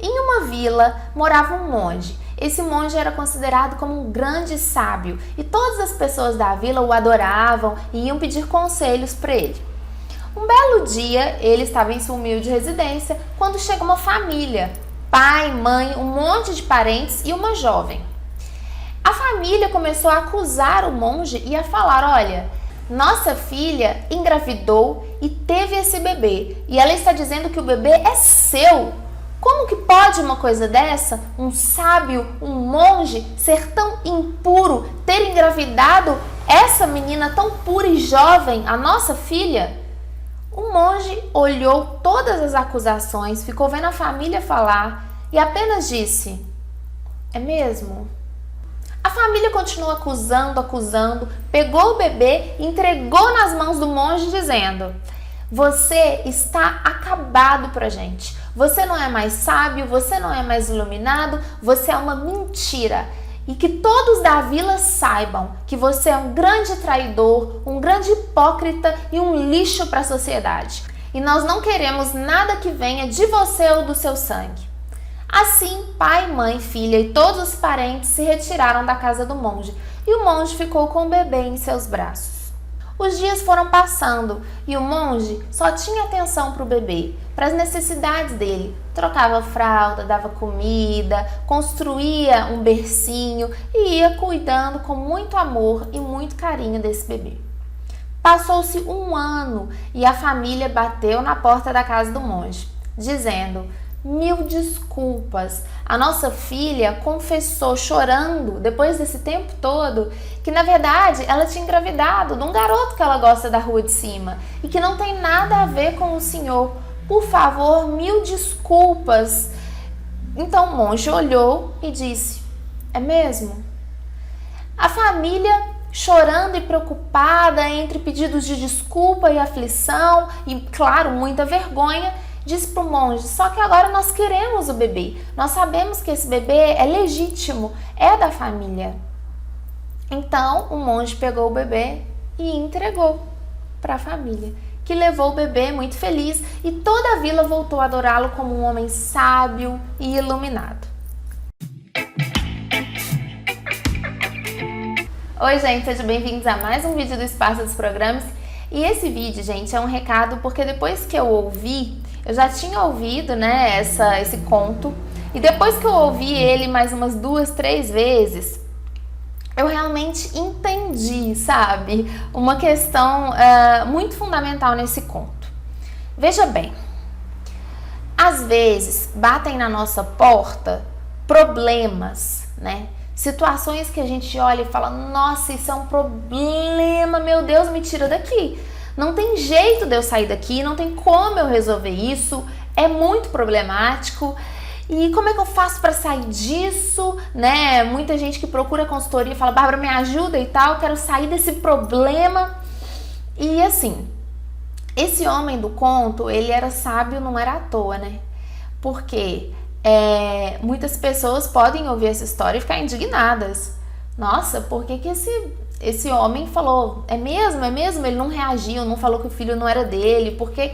Em uma vila morava um monge. Esse monge era considerado como um grande sábio e todas as pessoas da vila o adoravam e iam pedir conselhos para ele. Um belo dia, ele estava em sua humilde residência quando chega uma família, pai, mãe, um monte de parentes e uma jovem. A família começou a acusar o monge e a falar: olha, nossa filha engravidou e teve esse bebê e ela está dizendo que o bebê é seu. Como que pode uma coisa dessa, um sábio, um monge, ser tão impuro, ter engravidado essa menina tão pura e jovem, a nossa filha? O monge olhou todas as acusações, ficou vendo a família falar e apenas disse: é mesmo? A família continuou acusando, pegou o bebê e entregou nas mãos do monge dizendo: você está acabado pra gente. Você não é mais sábio, você não é mais iluminado, você é uma mentira. E que todos da vila saibam que você é um grande traidor, um grande hipócrita e um lixo para a sociedade. E nós não queremos nada que venha de você ou do seu sangue. Assim, pai, mãe, filha e todos os parentes se retiraram da casa do monge e o monge ficou com o bebê em seus braços. Os dias foram passando e o monge só tinha atenção para o bebê, para as necessidades dele. Trocava fralda, dava comida, construía um bercinho e ia cuidando com muito amor e muito carinho desse bebê. Passou-se um ano e a família bateu na porta da casa do monge, dizendo: 1000 desculpas. A nossa filha confessou chorando, depois desse tempo todo, que na verdade ela tinha engravidado de um garoto que ela gosta da rua de cima e que não tem nada a ver com o senhor. Por favor, 1000 desculpas. Então o monge olhou e disse: é mesmo? A família, chorando e preocupada entre pedidos de desculpa e aflição e, claro, muita vergonha, disse para o monge: só que agora nós queremos o bebê. Nós sabemos que esse bebê é legítimo, é da família. Então o monge pegou o bebê e entregou para a família, que levou o bebê muito feliz e toda a vila voltou a adorá-lo como um homem sábio e iluminado. Oi gente, sejam bem-vindos a mais um vídeo do Espaço dos Programas. E esse vídeo, gente, é um recado porque depois que eu ouvi, eu já tinha ouvido, né, esse conto, e depois que eu ouvi ele mais umas 2, 3 vezes, eu realmente entendi, sabe, uma questão muito fundamental nesse conto. Veja bem, às vezes batem na nossa porta problemas, né? Situações que a gente olha e fala: nossa, isso é um problema, meu Deus, me tira daqui. Não tem jeito de eu sair daqui, não tem como eu resolver isso, é muito problemático. E como é que eu faço para sair disso, né? Muita gente que procura consultoria fala: Bárbara, me ajuda e tal, eu quero sair desse problema. E assim, esse homem do conto, ele era sábio, não era à toa, né? Porque muitas pessoas podem ouvir essa história e ficar indignadas. Nossa, por que esse homem falou? É mesmo? Ele não reagiu, não falou que o filho não era dele, porque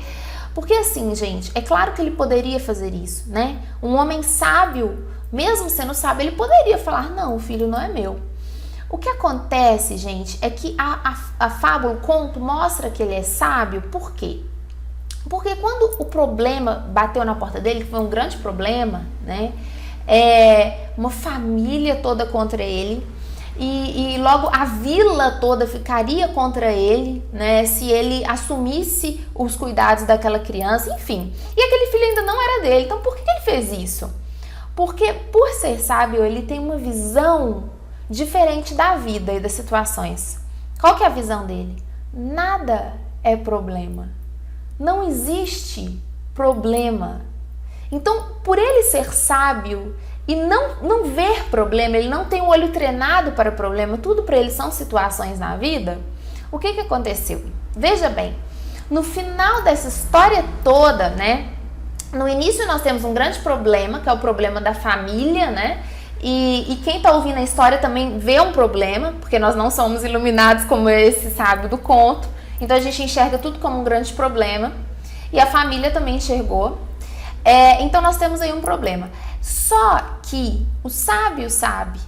assim, gente, é claro que ele poderia fazer isso, né? Um homem sábio, mesmo sendo sábio, ele poderia falar: não, o filho não é meu. O que acontece, gente, é que a fábula, o conto, mostra que ele é sábio. Por quê? Porque quando o problema bateu na porta dele, que foi um grande problema, né? Uma família toda contra ele, e logo a vila toda ficaria contra ele, né? Se ele assumisse os cuidados daquela criança, enfim. E aquele filho ainda não era dele. Então por que ele fez isso? Porque por ser sábio, ele tem uma visão diferente da vida e das situações. Qual que é a visão dele? Nada é problema. Não existe problema. Então, por ele ser sábio e não ver problema, ele não tem o olho treinado para problema, tudo para ele são situações na vida, o que aconteceu? Veja bem, no final dessa história toda, né? No início nós temos um grande problema, que é o problema da família, né? E quem está ouvindo a história também vê um problema, porque nós não somos iluminados como esse sábio do conto. Então a gente enxerga tudo como um grande problema. E a família também enxergou. Então nós temos aí um problema. Só que o sábio sabe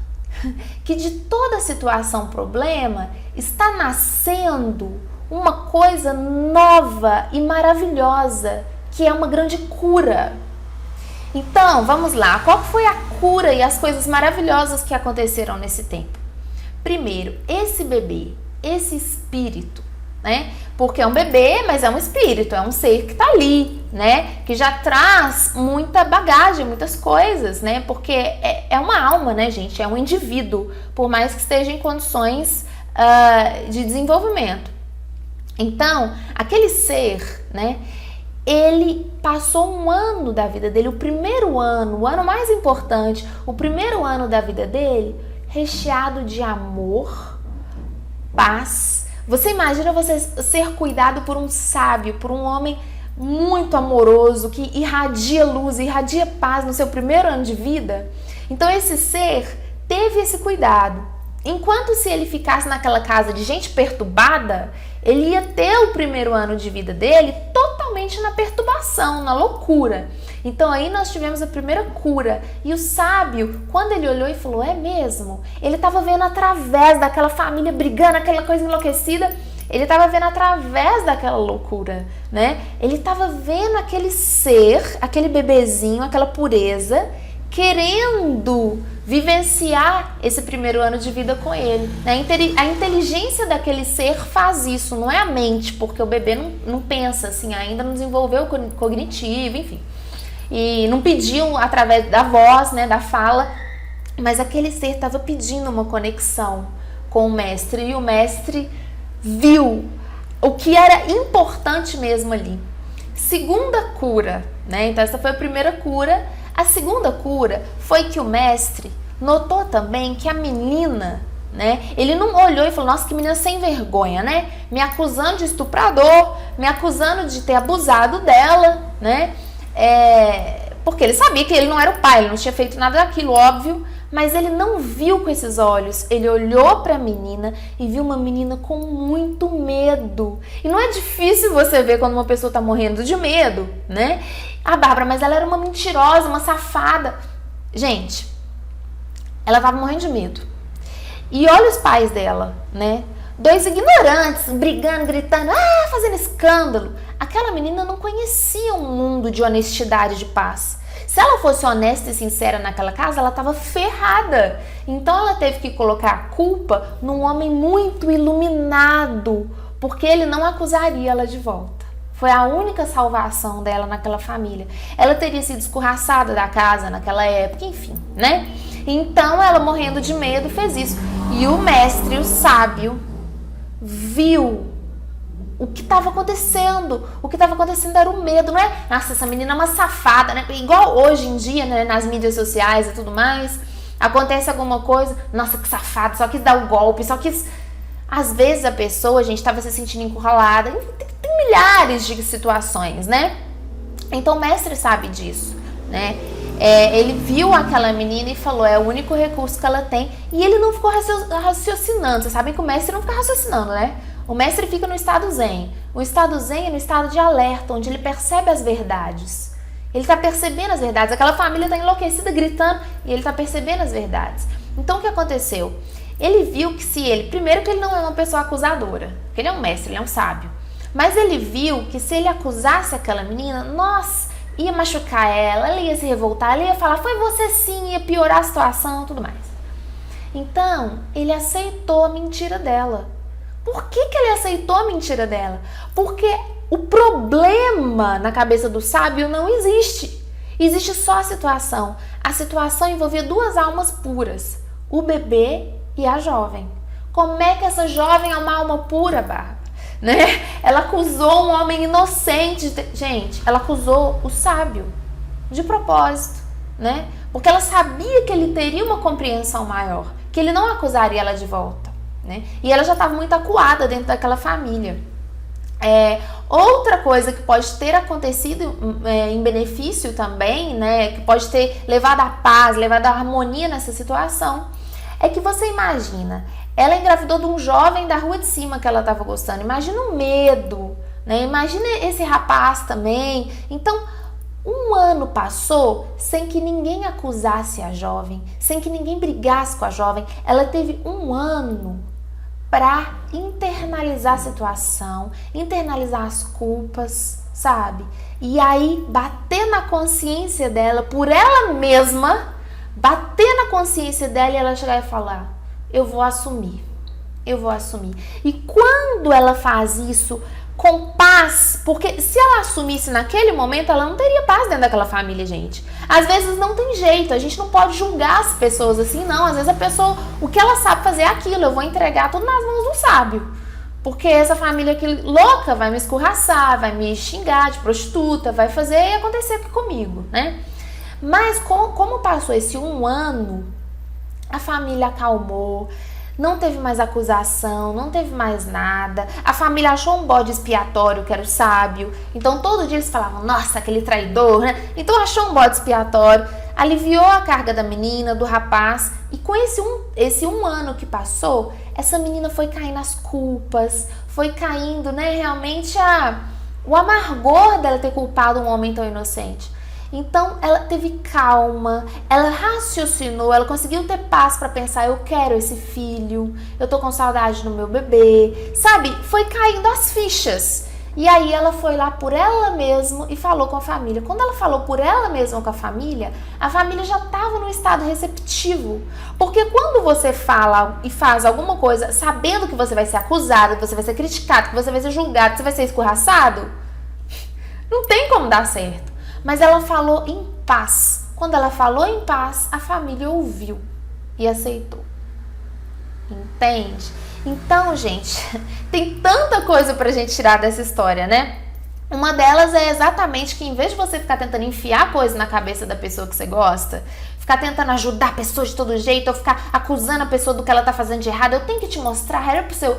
que de toda situação problema está nascendo uma coisa nova e maravilhosa, que é uma grande cura. Então, vamos lá. Qual foi a cura e as coisas maravilhosas que aconteceram nesse tempo? Primeiro, esse bebê, esse espírito, né? Porque é um bebê, mas é um espírito, é um ser que tá ali, né? Que já traz muita bagagem, muitas coisas, né? Porque é uma alma, né, gente? É um indivíduo, por mais que esteja em condições de desenvolvimento. Então, aquele ser, né? Ele passou um ano da vida dele, o primeiro ano, o ano mais importante, o primeiro ano da vida dele, recheado de amor, paz. Você imagina você ser cuidado por um sábio, por um homem muito amoroso, que irradia luz, irradia paz no seu primeiro ano de vida? Então esse ser teve esse cuidado. Enquanto se ele ficasse naquela casa de gente perturbada, ele ia ter o primeiro ano de vida dele totalmente na perturbação, na loucura. Então aí nós tivemos a primeira cura. E o sábio, quando ele olhou e falou, é mesmo? Ele estava vendo através daquela família brigando, aquela coisa enlouquecida. Ele estava vendo através daquela loucura, né? Ele estava vendo aquele ser, aquele bebezinho, aquela pureza, querendo vivenciar esse primeiro ano de vida com ele. A inteligência daquele ser faz isso, não é a mente, porque o bebê não pensa assim, ainda não desenvolveu o cognitivo, enfim. E não pediu através da voz, né, da fala, mas aquele ser estava pedindo uma conexão com o mestre, e o mestre viu o que era importante mesmo ali. Segunda cura, né? Então essa foi a primeira cura. A segunda cura foi que o mestre notou também que a menina, né? Ele não olhou e falou, nossa, que menina sem vergonha, né? Me acusando de estuprador, me acusando de ter abusado dela, né? Porque ele sabia que ele não era o pai, ele não tinha feito nada daquilo, óbvio, mas ele não viu com esses olhos. Ele olhou para a menina e viu uma menina com muito medo. E não é difícil você ver quando uma pessoa está morrendo de medo, né? A Bárbara, mas ela era uma mentirosa, uma safada. Gente, ela estava morrendo de medo. E olha os pais dela, né? Dois ignorantes, brigando, gritando, fazendo escândalo. Aquela menina não conhecia um mundo de honestidade e de paz. Se ela fosse honesta e sincera naquela casa, ela estava ferrada. Então ela teve que colocar a culpa num homem muito iluminado, porque ele não acusaria ela de volta. Foi a única salvação dela naquela família. Ela teria sido escorraçada da casa naquela época, enfim, né? Então ela, morrendo de medo, fez isso. E o mestre, o sábio, viu o que estava acontecendo. O que estava acontecendo era o medo, não é? Nossa, essa menina é uma safada, né? Igual hoje em dia, né, nas mídias sociais e tudo mais, acontece alguma coisa, nossa, que safada, só quis dar o golpe, só quis... Às vezes a pessoa, a gente estava se sentindo encurralada. Tem milhares de situações, né? Então o mestre sabe disso, né? Ele viu aquela menina e falou, é o único recurso que ela tem. E ele não ficou raciocinando. Vocês sabem que o mestre não fica raciocinando, né? O mestre fica no estado zen. O estado zen é no estado de alerta, onde ele percebe as verdades. Ele está percebendo as verdades. Aquela família está enlouquecida, gritando, e ele está percebendo as verdades. Então o que aconteceu? Ele viu que primeiro que ele não é uma pessoa acusadora, porque ele é um mestre, ele é um sábio. Mas ele viu que se ele acusasse aquela menina, nossa, ia machucar ela ia se revoltar, ela ia falar, foi você sim, ia piorar a situação e tudo mais. Então, ele aceitou a mentira dela. Por que ele aceitou a mentira dela? Porque o problema na cabeça do sábio não existe. Existe só a situação. A situação envolvia duas almas puras, o bebê e a jovem. Como é que essa jovem é uma alma pura, Bárbara? Né? Ela acusou um homem inocente. Gente, ela acusou o sábio de propósito, né? Porque ela sabia que ele teria uma compreensão maior, que ele não acusaria ela de volta, né? E ela já estava muito acuada dentro daquela família. Outra coisa que pode ter acontecido em benefício também, né? Que pode ter levado a paz, levado a harmonia nessa situação, é que você imagina, ela engravidou de um jovem da rua de cima que ela estava gostando. Imagina o medo, né? Imagina esse rapaz também. Então, Um ano passou sem que ninguém acusasse a jovem, sem que ninguém brigasse com a jovem. Ela teve um ano para internalizar a situação, internalizar as culpas, sabe? E aí bater na consciência dela, por ela mesma, bater na consciência dela e ela chegar e falar: eu vou assumir. E quando ela faz isso com paz, porque se ela assumisse naquele momento, ela não teria paz dentro daquela família, gente. Às vezes não tem jeito, a gente não pode julgar as pessoas assim, não. Às vezes a pessoa, o que ela sabe fazer é aquilo, eu vou entregar tudo nas mãos do sábio. Porque essa família aqui louca vai me escorraçar, vai me xingar de prostituta, vai fazer e acontecer aqui comigo, né? Mas como passou esse um ano, a família acalmou, não teve mais acusação, não teve mais nada. A família achou um bode expiatório, que era o sábio. Então todo dia eles falavam: nossa, aquele traidor, né? Então achou um bode expiatório, aliviou a carga da menina, do rapaz. E com esse um ano que passou, essa menina foi caindo nas culpas, foi caindo, né, realmente o amargor dela ter culpado um homem tão inocente. Então ela teve calma, ela raciocinou, ela conseguiu ter paz para pensar: eu quero esse filho, eu tô com saudade do meu bebê, sabe? Foi caindo as fichas. E aí ela foi lá por ela mesma e falou com a família. Quando ela falou por ela mesma com a família já estava num estado receptivo. Porque quando você fala e faz alguma coisa sabendo que você vai ser acusado, que você vai ser criticado, que você vai ser julgado, que você vai ser escorraçado, não tem como dar certo. Mas ela falou em paz. Quando ela falou em paz, a família ouviu e aceitou. Entende? Então, gente, tem tanta coisa pra gente tirar dessa história, né? Uma delas é exatamente que, em vez de você ficar tentando enfiar coisa na cabeça da pessoa que você gosta, ficar tentando ajudar a pessoa de todo jeito, ou ficar acusando a pessoa do que ela tá fazendo de errado, eu tenho que te mostrar,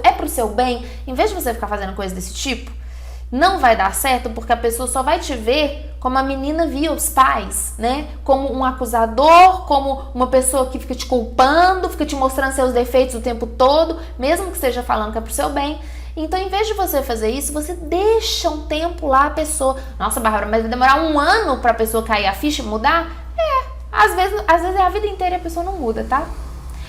é pro seu bem. Em vez de você ficar fazendo coisa desse tipo, não vai dar certo, porque a pessoa só vai te ver como a menina via os pais, né? Como um acusador, como uma pessoa que fica te culpando, fica te mostrando seus defeitos o tempo todo, mesmo que esteja falando que é pro seu bem. Então, em vez de você fazer isso, você deixa um tempo lá a pessoa. Nossa, Bárbara, mas vai demorar um ano pra pessoa cair a ficha e mudar? Às vezes é a vida inteira e a pessoa não muda, tá?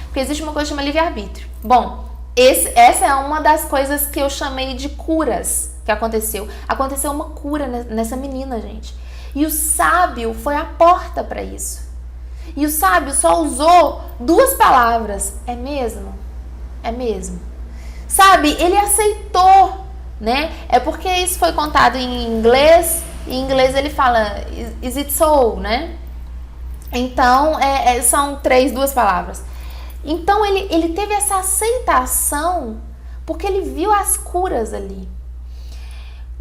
Porque existe uma coisa que chama livre-arbítrio. Bom, essa é uma das coisas que eu chamei de curas que aconteceu. Aconteceu uma cura nessa menina, gente. E o sábio foi a porta para isso. E o sábio só usou 2 palavras. É mesmo? É mesmo. Sabe, ele aceitou, né? É porque isso foi contado em inglês. Em inglês ele fala, is it so, né? Então, são 2 palavras. Então, ele teve essa aceitação porque ele viu as curas ali.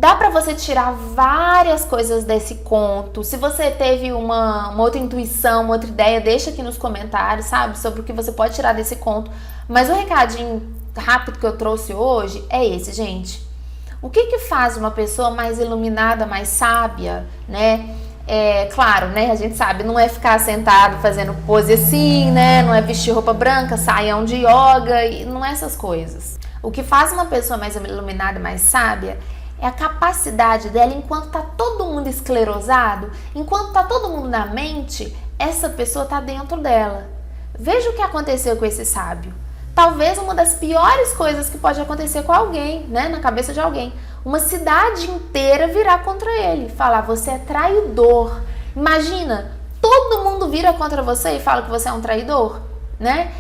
Dá pra você tirar várias coisas desse conto. Se você teve uma outra intuição, uma outra ideia, deixa aqui nos comentários, sabe? Sobre o que você pode tirar desse conto. Mas o recadinho rápido que eu trouxe hoje é esse, gente. O que faz uma pessoa mais iluminada, mais sábia, né? Claro, né? A gente sabe, não é ficar sentado fazendo pose assim, né? Não é vestir roupa branca, saião de yoga, e não é essas coisas. O que faz uma pessoa mais iluminada, mais sábia, é a capacidade dela, enquanto tá todo mundo esclerosado, enquanto tá todo mundo na mente, essa pessoa tá dentro dela. Veja o que aconteceu com esse sábio. Talvez uma das piores coisas que pode acontecer com alguém, né, na cabeça de alguém. Uma cidade inteira virar contra ele, falar: você é traidor. Imagina, todo mundo vira contra você e fala que você é um traidor, né?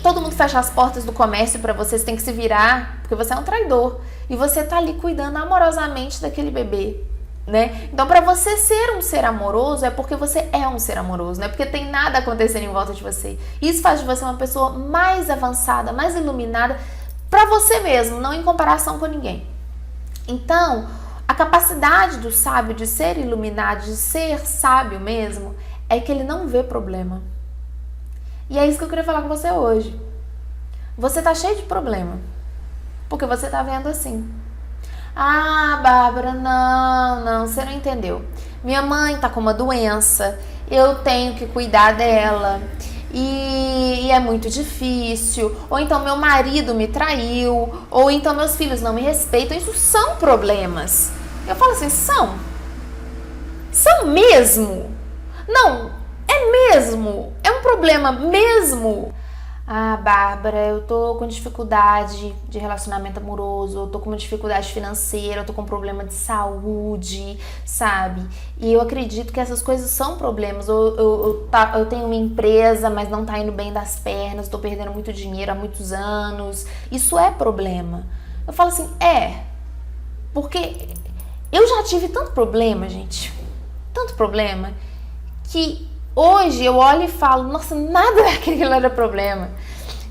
Todo mundo fecha as portas do comércio para você tem que se virar, porque você é um traidor. E você tá ali cuidando amorosamente daquele bebê, né? Então, para você ser um ser amoroso, é porque você é um ser amoroso, não é porque tem nada acontecendo em volta de você. Isso faz de você uma pessoa mais avançada, mais iluminada, para você mesmo, não em comparação com ninguém. Então, a capacidade do sábio de ser iluminado, de ser sábio mesmo, é que ele não vê problema. E é isso que eu queria falar com você hoje. Você tá cheio de problema, porque você tá vendo assim: ah, Bárbara, não, você não entendeu. Minha mãe tá com uma doença, eu tenho que cuidar dela, e é muito difícil. Ou então meu marido me traiu, ou então meus filhos não me respeitam. Isso são problemas. Eu falo assim, são. São mesmo? Não, é mesmo? É um problema mesmo? Ah, Bárbara, eu tô com dificuldade de relacionamento amoroso, eu tô com uma dificuldade financeira, eu tô com um problema de saúde, sabe? E eu acredito que essas coisas são problemas. Eu tenho uma empresa, mas não tá indo bem das pernas, tô perdendo muito dinheiro há muitos anos. Isso é problema. Eu falo assim, porque eu já tive tanto problema, gente, tanto problema, que hoje eu olho e falo, nossa, nada daquilo era problema.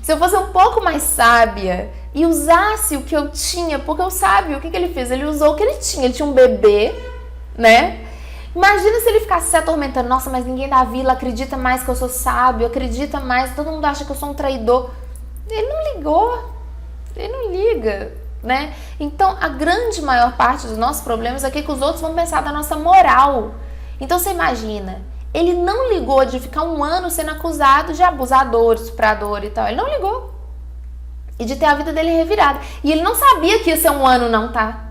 Se eu fosse um pouco mais sábia e usasse o que eu tinha, porque o sábio, o que ele fez? Ele usou o que ele tinha um bebê, né? Imagina se ele ficasse se atormentando, nossa, mas ninguém da vila acredita mais que eu sou sábio, acredita mais, todo mundo acha que eu sou um traidor. Ele não ligou, ele não liga, né? Então, a grande maior parte dos nossos problemas é que os outros vão pensar da nossa moral. Então, você imagina, ele não ligou de ficar um ano sendo acusado de abusador, estuprador e tal. Ele não ligou. E de ter a vida dele revirada. E ele não sabia que ia ser um ano não, tá?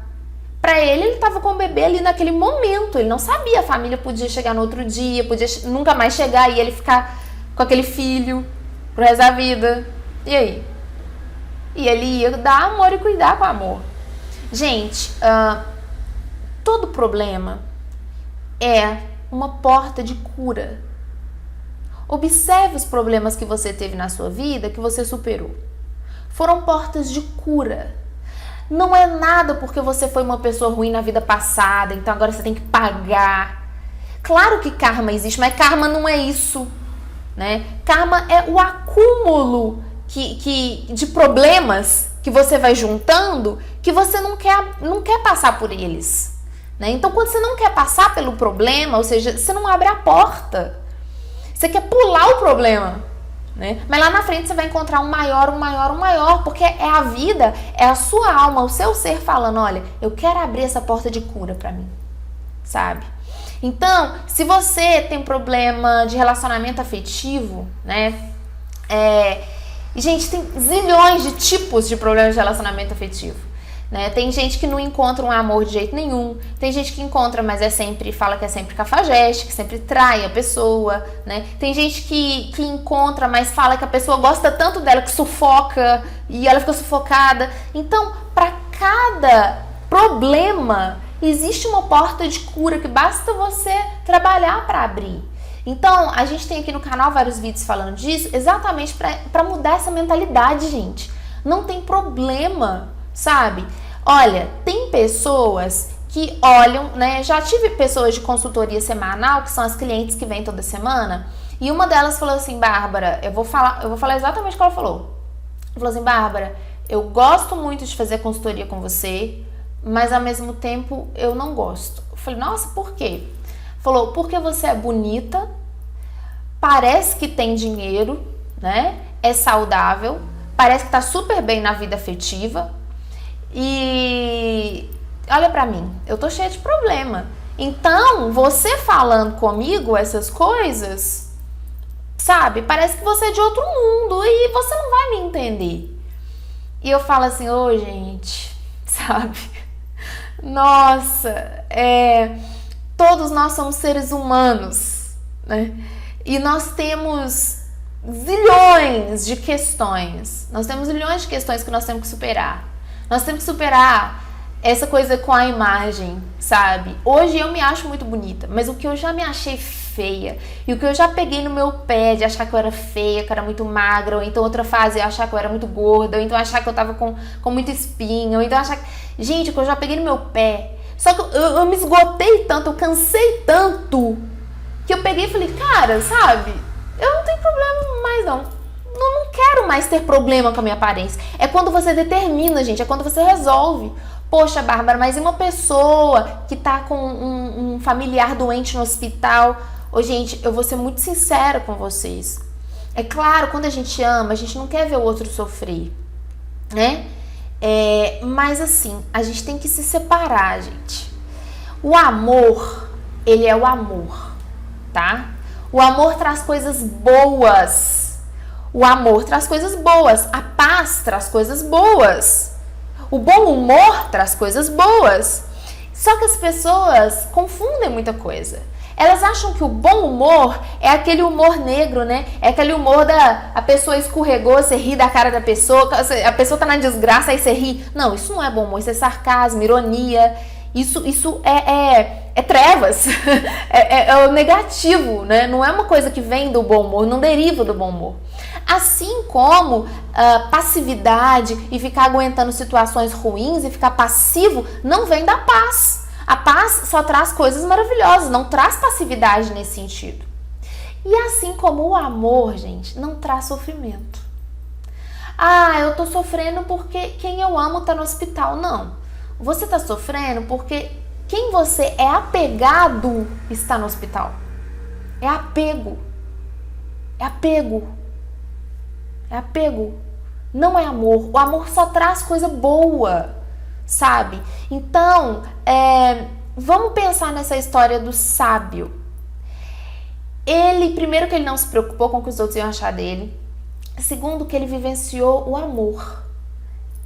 Pra ele tava com o bebê ali naquele momento. Ele não sabia. A família podia chegar no outro dia, podia nunca mais chegar e ele ficar com aquele filho pro resto da vida. E aí? E ele ia dar amor e cuidar com amor. Gente, todo problema é uma porta de cura. Observe os problemas que você teve na sua vida, que você superou. Foram portas de cura. Não é nada porque você foi uma pessoa ruim na vida passada, então agora você tem que pagar. Claro que karma existe, mas karma não é isso, né? Karma é o acúmulo de problemas que você vai juntando, que você não quer passar por eles. Né? Então, quando você não quer passar pelo problema, ou seja, você não abre a porta. Você quer pular o problema. Né? Mas lá na frente você vai encontrar um maior, porque é a vida, é a sua alma, o seu ser falando, olha, eu quero abrir essa porta de cura pra mim. Sabe? Então, se você tem problema de relacionamento afetivo, né? Gente, tem zilhões de tipos de problemas de relacionamento afetivo. Né? Tem gente que não encontra um amor de jeito nenhum, tem gente que encontra, mas fala que é sempre cafajeste, que sempre trai a pessoa, né? Tem gente que encontra, mas fala que a pessoa gosta tanto dela que sufoca e ela fica sufocada. Então, para cada problema existe uma porta de cura que basta você trabalhar para abrir. Então, a gente tem aqui no canal vários vídeos falando disso, exatamente para mudar essa mentalidade, gente. Não tem problema, sabe? Olha, tem pessoas que olham, né? Já tive pessoas de consultoria semanal, que são as clientes que vêm toda semana, e uma delas falou assim, Bárbara, eu vou falar exatamente o que ela falou. Ela falou assim, Bárbara, eu gosto muito de fazer consultoria com você, mas ao mesmo tempo eu não gosto. Eu falei, nossa, por quê? Falou, porque você é bonita, parece que tem dinheiro, né? É saudável, parece que tá super bem na vida afetiva. E olha pra mim, eu tô cheia de problema. Então, você falando comigo essas coisas, sabe? Parece que você é de outro mundo e você não vai me entender. E eu falo assim, gente, sabe? Nossa, todos nós somos seres humanos, né? E nós temos zilhões de questões. Nós temos zilhões de questões que nós temos que superar. Nós temos que superar essa coisa com a imagem, sabe? Hoje eu me acho muito bonita, mas o que eu já me achei feia e o que eu já peguei no meu pé de achar que eu era feia, que eu era muito magra, ou então outra fase eu achar que eu era muito gorda, ou então achar que eu tava com muita espinha, ou então achar que... Gente, o que eu já peguei no meu pé. Só que eu me esgotei tanto, eu cansei tanto, que eu peguei e falei, cara, sabe? Eu não tenho problema mais não. Eu não quero mais ter problema com a minha aparência. É quando você determina, gente, é quando você resolve. Poxa, Bárbara, mas e uma pessoa que tá com um familiar doente no hospital? Gente, eu vou ser muito sincera com vocês. É claro, quando a gente ama, a gente não quer ver o outro sofrer, né? Mas assim, a gente tem que se separar, gente. O amor, ele é o amor, tá? O amor traz coisas boas. O amor traz coisas boas. A paz traz coisas boas. O bom humor traz coisas boas. Só que as pessoas confundem muita coisa. Elas acham que o bom humor é aquele humor negro, né? É aquele humor da a pessoa escorregou, você ri da cara da pessoa, a pessoa tá na desgraça, aí você ri. Não, isso não é bom humor, isso é sarcasmo, ironia. Isso é trevas, é o negativo, né? Não é uma coisa que vem do bom humor, não deriva do bom humor. Assim como passividade e ficar aguentando situações ruins e ficar passivo não vem da paz. A paz só traz coisas maravilhosas, não traz passividade nesse sentido. E assim como o amor, gente, não traz sofrimento. Ah, eu tô sofrendo porque quem eu amo tá no hospital. Não. Você tá sofrendo porque quem você é apegado está no hospital. É apego. É apego. É apego. Não é amor. O amor só traz coisa boa, sabe? Então, vamos pensar nessa história do sábio. Primeiro que ele não se preocupou com o que os outros iam achar dele. Segundo que ele vivenciou o amor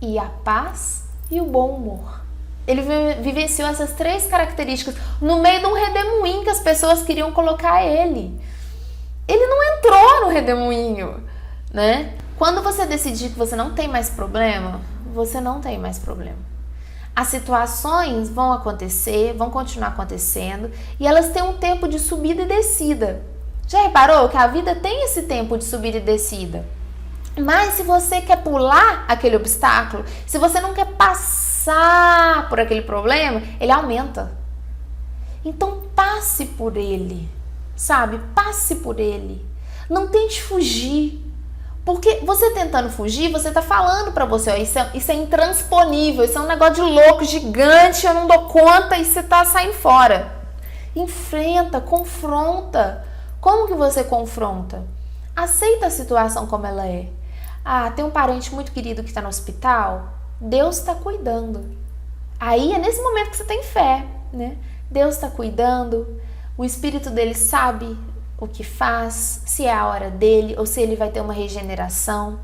e a paz e o bom humor. Ele vivenciou essas 3 características no meio de um redemoinho que as pessoas queriam colocar ele. Ele não entrou no redemoinho, né? Quando você decidir que você não tem mais problema, você não tem mais problema. As situações vão acontecer, vão continuar acontecendo e elas têm um tempo de subida e descida. Já reparou que a vida tem esse tempo de subida e descida? Mas se você quer pular aquele obstáculo, se você não quer passar por aquele problema, ele aumenta. Então passe por ele, sabe? Passe por ele. Não tente fugir. Porque você tentando fugir, você tá falando pra você, ó, isso é intransponível, isso é um negócio de louco, gigante, eu não dou conta e você tá saindo fora. Enfrenta, confronta. Como que você confronta? Aceita a situação como ela é. Ah, tem um parente muito querido que está no hospital, Deus está cuidando. Aí é nesse momento que você tem fé, né? Deus está cuidando, o Espírito dele sabe o que faz, se é a hora dele ou se ele vai ter uma regeneração.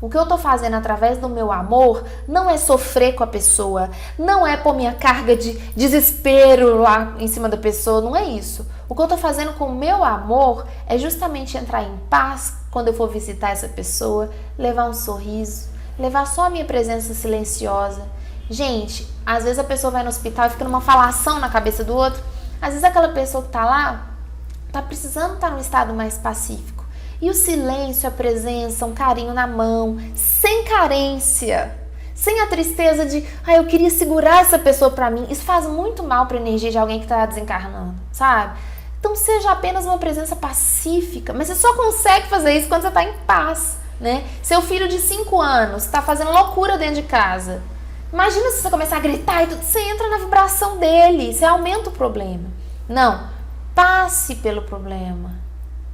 O que eu tô fazendo através do meu amor não é sofrer com a pessoa, não é pôr minha carga de desespero lá em cima da pessoa, não é isso. O que eu tô fazendo com o meu amor é justamente entrar em paz quando eu for visitar essa pessoa, levar um sorriso, levar só a minha presença silenciosa. Gente, às vezes a pessoa vai no hospital e fica numa falação na cabeça do outro. Às vezes aquela pessoa que tá lá tá precisando estar num estado mais pacífico. E o silêncio, a presença, um carinho na mão, sem carência, sem a tristeza de, eu queria segurar essa pessoa pra mim. Isso faz muito mal pra energia de alguém que tá desencarnando, sabe? Então seja apenas uma presença pacífica, mas você só consegue fazer isso quando você tá em paz, né? Seu filho de 5 anos tá fazendo loucura dentro de casa. Imagina se você começar a gritar e tudo, você entra na vibração dele, você aumenta o problema. Não, passe pelo problema.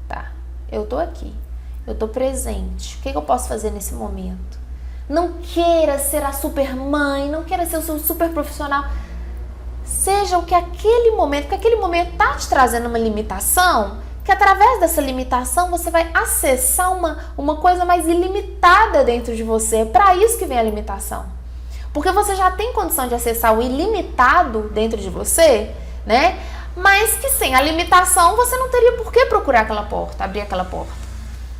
Tá, eu tô aqui, eu tô presente. O que eu posso fazer nesse momento? Não queira ser a super mãe, não queira ser o seu super profissional. Seja o que aquele momento tá te trazendo uma limitação, que através dessa limitação você vai acessar uma coisa mais ilimitada dentro de você. É para isso que vem a limitação. Porque você já tem condição de acessar o ilimitado dentro de você, né? Mas que sem a limitação você não teria por que procurar aquela porta, abrir aquela porta.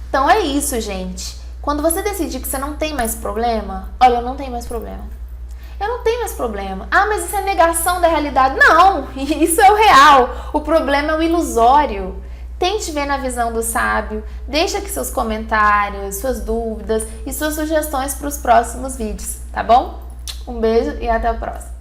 Então é isso, gente. Quando você decidir que você não tem mais problema, olha, eu não tenho mais problema. Eu não tenho mais problema. Ah, mas isso é negação da realidade. Não, isso é o real. O problema é o ilusório. Tente ver na visão do sábio. Deixa aqui seus comentários, suas dúvidas e suas sugestões para os próximos vídeos, tá bom? Um beijo e até a próxima.